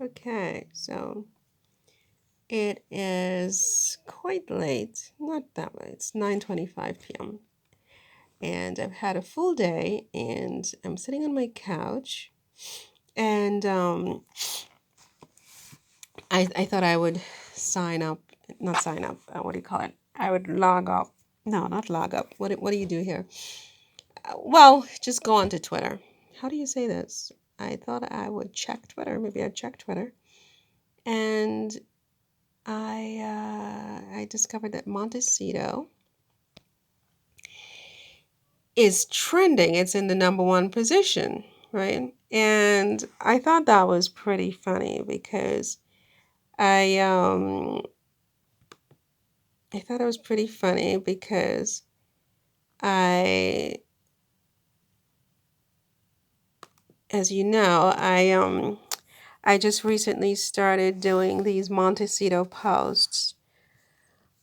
Okay, so it is quite late. Not that late. It's 9:25 p.m. And I've had a full day and I'm sitting on my couch and I thought I would sign up, not sign up, what do you call it? I would log up. No, not log up. What do you do here? Well, just go onto Twitter. How do you say this? I thought I would check Twitter. Maybe I'd check Twitter. And I discovered that Montecito is trending. It's in the number one position, right? And I thought that was pretty funny because I um I thought it was pretty funny because I as you know, I just recently started doing these Montecito posts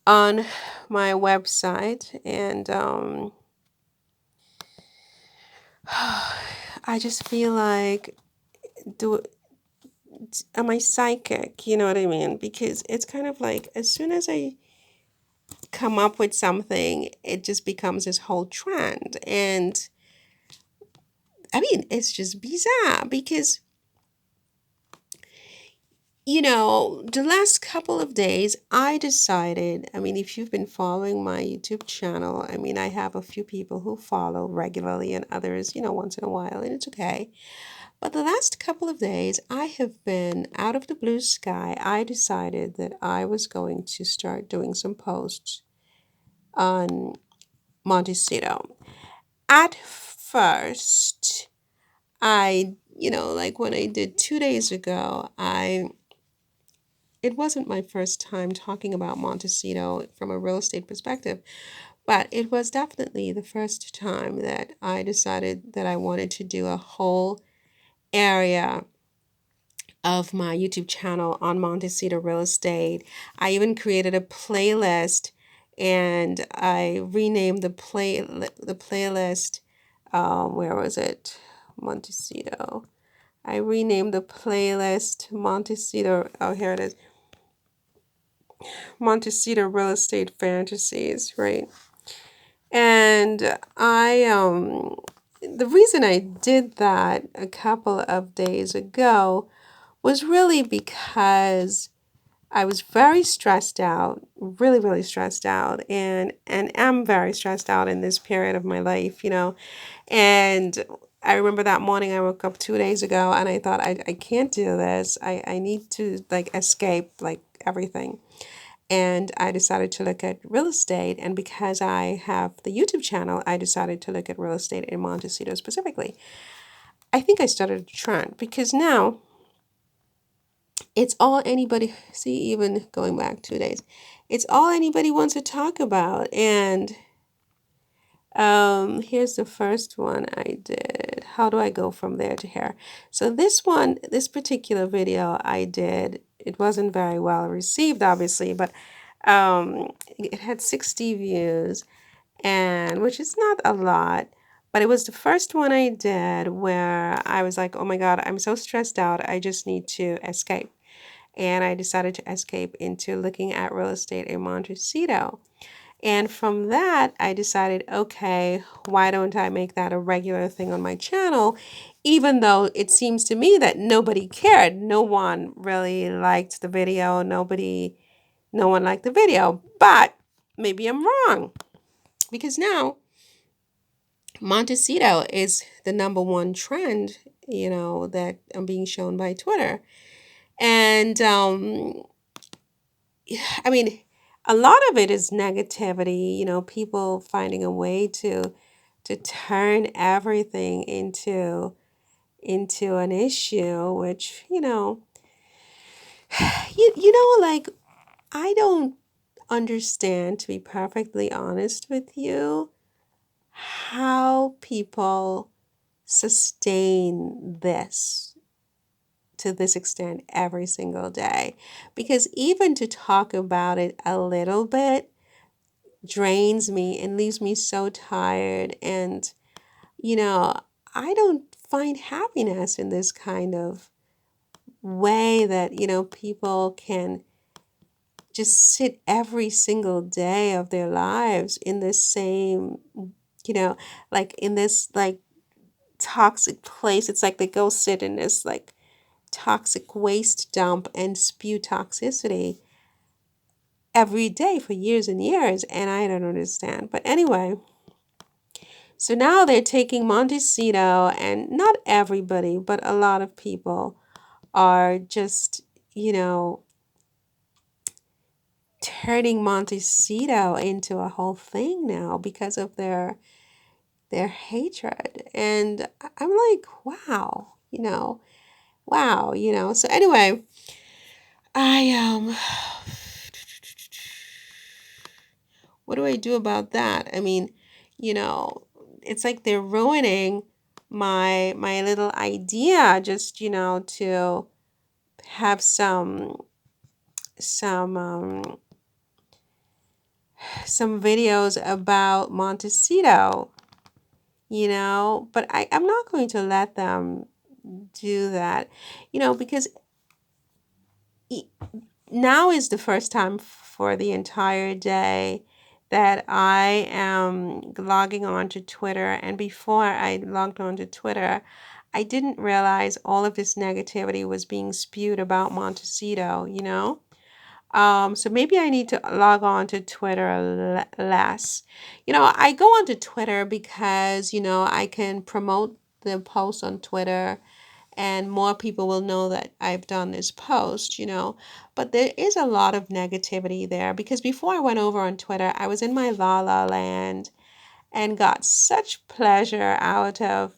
on my website and I just feel like do am I psychic? You know what I mean? Because it's kind of like as soon as I come up with something, it just becomes this whole trend. And I mean, it's just bizarre because, the last couple of days, I decided, I mean, if you've been following my YouTube channel, I mean, I have a few people who follow regularly and others, once in a while, and it's okay. But the last couple of days, I have been out of the blue sky. I decided that I was going to start doing some posts on Montecito. At first, like when I did 2 days ago, it wasn't my first time talking about Montecito from a real estate perspective, but it was definitely the first time that I decided that I wanted to do a whole area of my YouTube channel on Montecito real estate. I even created a playlist and I renamed the playlist. Where was it? Montecito. I renamed the playlist Montecito. Oh, here it is. Montecito Real Estate Fantasies, right? And the reason I did that a couple of days ago was really because I was very stressed out, really, really stressed out, and am very stressed out in this period of my life. And I remember that morning I woke up 2 days ago and I thought I can't do this. I need to like escape like everything. And I decided to look at real estate. And because I have the YouTube channel, I decided to look at real estate in Montecito specifically. I think I started a trend because now it's all anybody, see, even going back 2 days, it's all anybody wants to talk about. And here's the first one I did. How do I go from there to here? So this particular video I did, it wasn't very well received, obviously, but it had 60 views, and which is not a lot, but it was the first one I did where I was like, oh my God, I'm so stressed out. I just need to escape. And I decided to escape into looking at real estate in Montecito. And from that, I decided, okay, why don't I make that a regular thing on my channel? Even though it seems to me that nobody cared. No one really liked the video. No one liked the video. But maybe I'm wrong because now Montecito is the number one trend, that I'm being shown by Twitter. And I mean, a lot of it is negativity, people finding a way to turn everything into an issue, which, like I don't understand, to be perfectly honest with you, how people sustain this to this extent every single day. Because even to talk about it a little bit drains me and leaves me so tired. And, you know, I don't find happiness in this kind of way that, people can just sit every single day of their lives in the same, you know, like in this like toxic place. It's like they go sit in this like toxic waste dump and spew toxicity every day for years and years. And I don't understand. But anyway, so now they're taking Montecito, and not everybody, but a lot of people are just, you know, turning Montecito into a whole thing now because of their hatred. And I'm like, wow, wow, So anyway, I what do I do about that? I mean, you know, it's like they're ruining my little idea just, to have some some videos about Montecito, but I'm not going to let them do that, because e- now is the first time for the entire day that I am logging on to Twitter. And before I logged on to Twitter, I didn't realize all of this negativity was being spewed about Montecito, So maybe I need to log on to Twitter less. I go onto Twitter because, I can promote the post on Twitter and more people will know that I've done this post, But there is a lot of negativity there because before I went over on Twitter, I was in my la la land and got such pleasure out of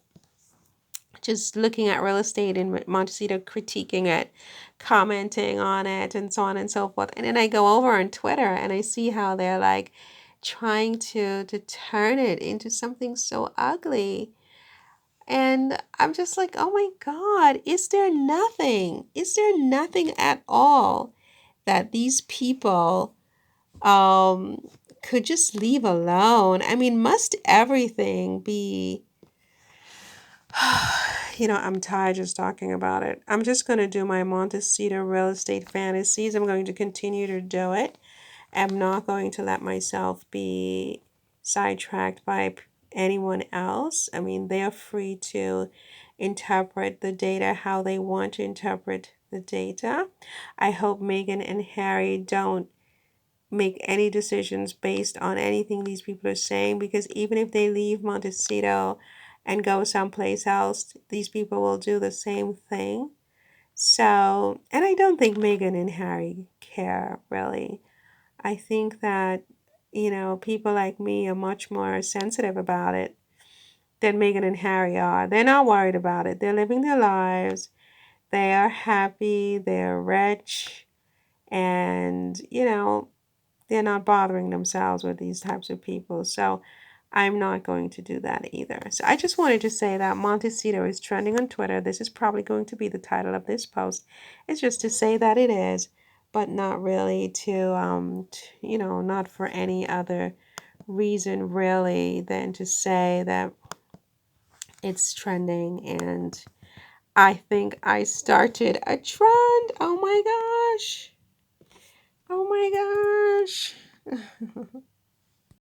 just looking at real estate in Montecito, critiquing it, commenting on it, and so on and so forth. And then I go over on Twitter and I see how they're like trying to turn it into something so ugly. And I'm just like, oh my God, is there nothing? Is there nothing at all that these people could just leave alone? I mean, must everything be I'm tired just talking about it. I'm just going to do my Montecito real estate fantasies. I'm going to continue to do it. I'm not going to let myself be sidetracked by anyone else. I mean, they are free to interpret the data how they want to interpret the data. I hope Meghan and Harry don't make any decisions based on anything these people are saying, because even if they leave Montecito and go someplace else, these people will do the same thing. So, and I don't think Meghan and Harry care really. I think that, people like me are much more sensitive about it than Meghan and Harry are. They're not worried about it. They're living their lives. They are happy. They're rich. And, they're not bothering themselves with these types of people. So I'm not going to do that either. So I just wanted to say that Montecito is trending on Twitter. This is probably going to be the title of this post. It's just to say that it is, but not really not for any other reason really than to say that it's trending. And I think I started a trend. Oh my gosh. Oh my gosh.